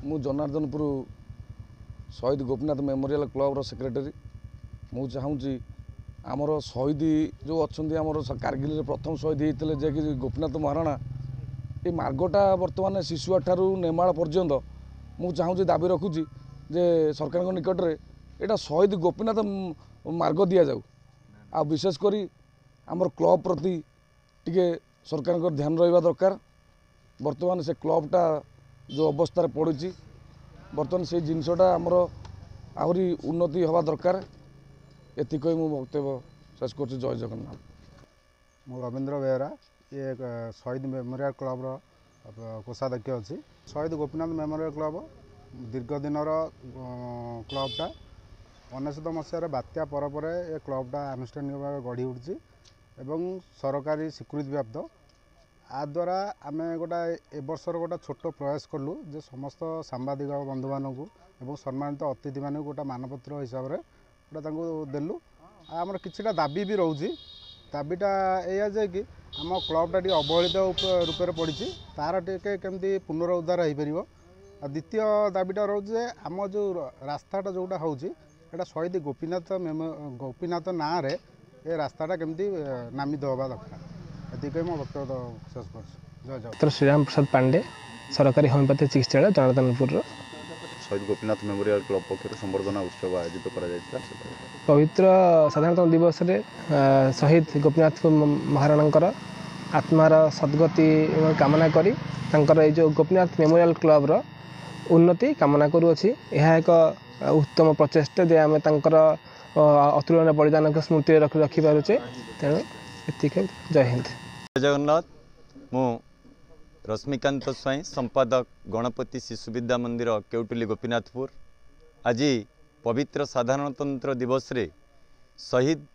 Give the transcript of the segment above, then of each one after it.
मु जनार्दनपुर शहीद Gopinath memorial club secretary मु चाहूँगी आमर शहीद जो अच्छा आमर कारगिल प्रथम शहीद होते जे कि गोपीनाथ महाराणा ये मार्गटा बर्तमान शिशुआ ठारू नेमाल पर्यंत मु चाहूँगी दाबी रखुची जे सरकार निकट में यहाँ शहीद गोपीनाथ मार्ग दि जाऊ आ विशेषकर आमर क्लब प्रति टिके सरकार ध्यान रहा दरकार। बर्तमान से क्लबटा जो अवस्था पड़ी बर्तमान से जिनसटा आमर आहरी उन्नति हवा दरकार एति कही मु वक्तव्य शेष कर। जय जगन्नाथ। मु रवींद्र बेहरा ये शहीद मेमोरियल क्लब कोषाध्यक्ष अच्छी। शहीद गोपीनाथ मेमोरियल क्लब दीर्घ दिनर क्लबटा 19 मसीह बात्या पर ये क्लबटा आनुष्ठानिक भाव गढ़ी उठी एवं सरकारी स्वीकृति प्राप्त आ द्वारा आम गोटा ए वर्षर गोटा छोट प्रयास कलु जे समस्त सांबादिक बंधु मानक एवं सम्मानित अतिथि मान गोटा मानपत्र हिसाब से गोटा देलु। आमर किछिटा दाबी भी रोचे दाबीटा या जे कि आम क्लबटा टी अवहेलित रूप में पड़ी तार टे केमती पुनरुद्धार हो पार। द्वितीय दाबीटा रोचे आम जो रास्ताटा जोटा हूँ यहाँ शहीद गोपीनाथ ना रे ये रास्ताटा केमती नामित हवा दरकार ये मो वक्तव्य शेष कर। जय जय। श्रीराम प्रसाद पांडे सरकारी होमिओपैथी चिकित्सालय जनार्दनपुर शहीद गोपीनाथ मेमोरियल क्लब पक्ष संबर्धना उत्सव आयोजित करा पवित्र साधारणतन्त्र दिवस रे शहीद गोपीनाथ महाराणा आत्मार सद्गति कामना करी तांकर ए जो गोपीनाथ मेमोरियल क्लब रो उन्नति कामना करूँगी। यह एक उत्तम प्रचेष्टा जे आम तांकर अतुलनीय बलिदान को स्मृति रखिपारे तेणु एतिक। जय हिंद। जय जगन्नाथ। मु रश्मिकांत स्वाई संपादक गणपति शिशु विद्या मंदिर केवटुली गोपीनाथपुर। आज पवित्र साधारणतंत्र दिवस रे शहीद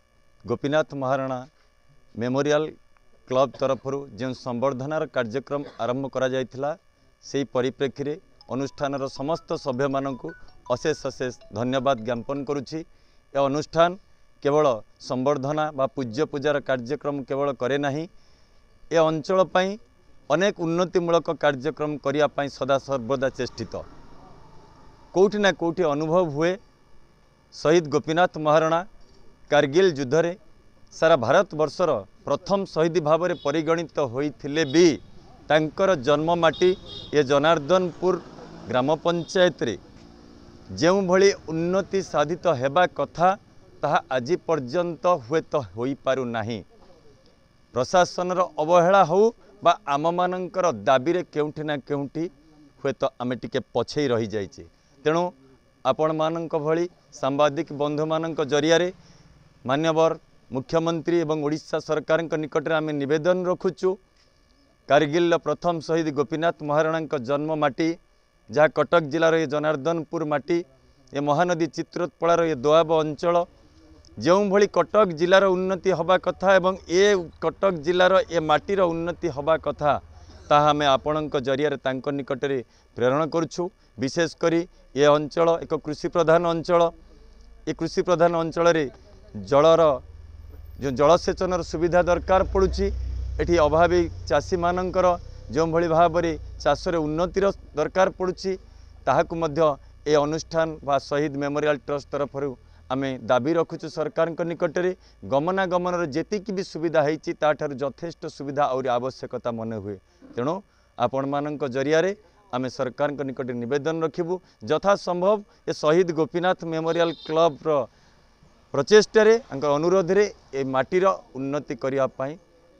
गोपीनाथ महाराणा मेमोरियल क्लब तरफ जो संबर्धनार कार्यक्रम आरंभ करा जायथिला से परिप्रेक्षी रे अनुष्ठान समस्त सभ्य मानक अशेष अशेष धन्यवाद ज्ञापन करुछि। यह अनुष्ठान केवल संबर्धना बा पूज्य पूजार कार्यक्रम केवल करे नाही ए अंचल पई अनेक उन्नतिमूलक कार्यक्रम करिया पई सदा सर्वदा चेष्टित। कोठी ना कोठी अनुभव हुए शहीद गोपीनाथ महाराणा कारगिल युद्ध रे सारा भारत वर्षर प्रथम शहीद भाव में परिगणित होइथिले भी तांकर जन्म माटी ये जनार्दनपुर ग्राम पंचायत रे ଯେଉଁ भली उन्नति साधित हेबा कथा ताहा आज पर्यंत हुए तो होई पारु नाही। प्रशासन अवहेला हो बा आम मानकर दाबी रे केउठी ना केउठी हुए तो आमे टिके पछई रही जाइछे। तेणु आपण मानक भली सांबादिक बंधु मानक जरिया रे मान्यवर मुख्यमंत्री एवं ओडिशा सरकार निकट में आमे निवेदन रखुचु कारगिल प्रथम शहीद गोपीनाथ महाराणा जन्म माटी जहाँ कटक जिलार ये जनार्दनपुर माटी ये महानदी चित्रोत्पलार ये दोआब अंचल जो भली कटक जिलार उन्नति हवा कथा एवं ये कटक जिलार ये माटीर उन्नति हवा कथा ताहा आमे आपणक जरिया तांको निकट में प्रेरण करुछु। विशेषकर ये अंचल एक कृषि प्रधान अंचल। ये कृषि प्रधान अंचल जलर जो जलसेचन सुविधा दरकार पड़ुछि एठी अभावी चाषी मानकर जो भली भाव में चाषर उन्नतिर दरकार पड़ुछि ताहाकु मध्य ए अनुष्ठान बा शहीद मेमोरियल ट्रस्ट तरफ आमे दाबी रखुछु सरकार निकट में गमनागमन जेतिकी भी सुविधा होइछि ताठारु यथेष्ट सुविधा और आवश्यकता मन हुए। तेणु आपण मानक जरिया रे आमे सरकार निकट निवेदन रखिबु यथा संभव ये शहीद गोपीनाथ मेमोरियल क्लब रो प्रचेष्टा रे अनुरोध रे ए माटीर उन्नति करिया पई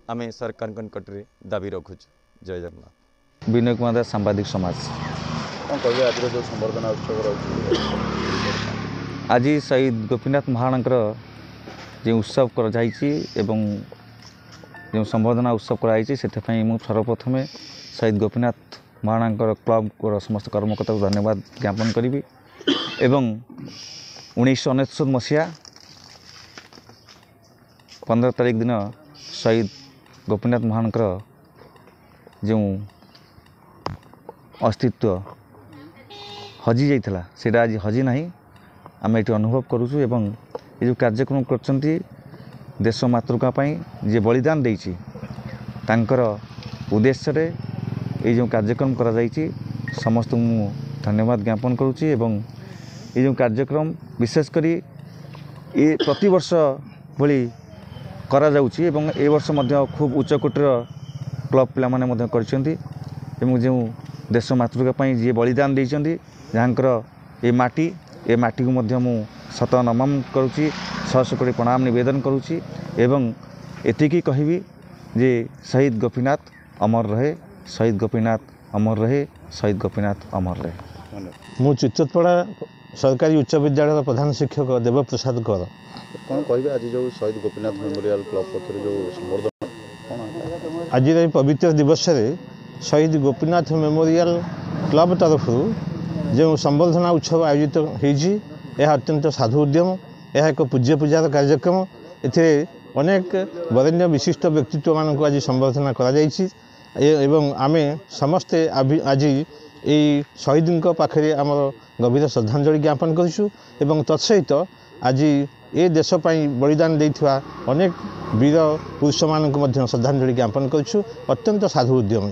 आमे सरकार निकट रे दाबी रखुछु। जय जगन्नाथ। विनय कुमार दास सांबादिक समाज कौन कहे आज जो संबर्धना उत्सव आज शहीद गोपीनाथ महाराणा जो उत्सव कर जो संबर्धना उत्सव कराई से सर्वप्रथम शहीद गोपीनाथ महाराणा क्लब को समस्त कर्मकर्ता को धन्यवाद ज्ञापन करी एवं 1999 मसीहा 15 तारीख दिन शहीद गोपीनाथ महाराणा जो अस्तित्व हजि जाइथिला सेटा आज हजि नाही आम ये अनुभव करुचु एवं ये जो कार्यक्रम करछंती देश मातृका पई जे बलिदान देइछि तांकर उद्देश्य रे ये जो कार्यक्रम करा जाइछि समस्त धन्यवाद ज्ञापन करुच्ची एवं ये जो कार्यक्रम विशेषकर ये प्रतिवर्ष भली करा जाउची एवं ए वर्ष मध्य खूब उच्चकोटीर क्लब पिला माने मध्य करछंती एवं जो देश मातृका पई जे बलिदान देइछंती जहाँकर ये माटी को मध्य मु शत नमन करुच्ची 100 कोटी प्रणाम निवेदन करुच्ची एवं एतिकी कहबी जे शहीद गोपीनाथ अमर रहे, शहीद गोपीनाथ अमर रहे, शहीद गोपीनाथ अमर रहे। मु चित्तोड़पड़ा सरकारी उच्च विद्यालय प्रधान शिक्षक देवप्रसाद कर कौन कहे आज जो शहीद गोपीनाथ मेमोरियल क्लब पक्ष जो संबर्धना कौन आज पवित्र दिवस रे शहीद गोपीनाथ मेमोरियल क्लब तरफ जो संबर्धना उत्सव आयोजित होती यह अत्यंत साधु उद्यम, यह एक पूज्य पूजार कार्यक्रम। एथिरे अनेक वरेण्य विशिष्ट व्यक्तित्व मानक आज संबर्धना एवं आमे समस्ते आज ये शहीद पाखे आम गभीर श्रद्धांजलि ज्ञापन करूँ एवं तत्सहित आज ये देश बलिदान देइथिबा अनेक वीर पुरुष मानक श्रद्धांजलि ज्ञापन करूँ। अत्यंत साधु उद्यम।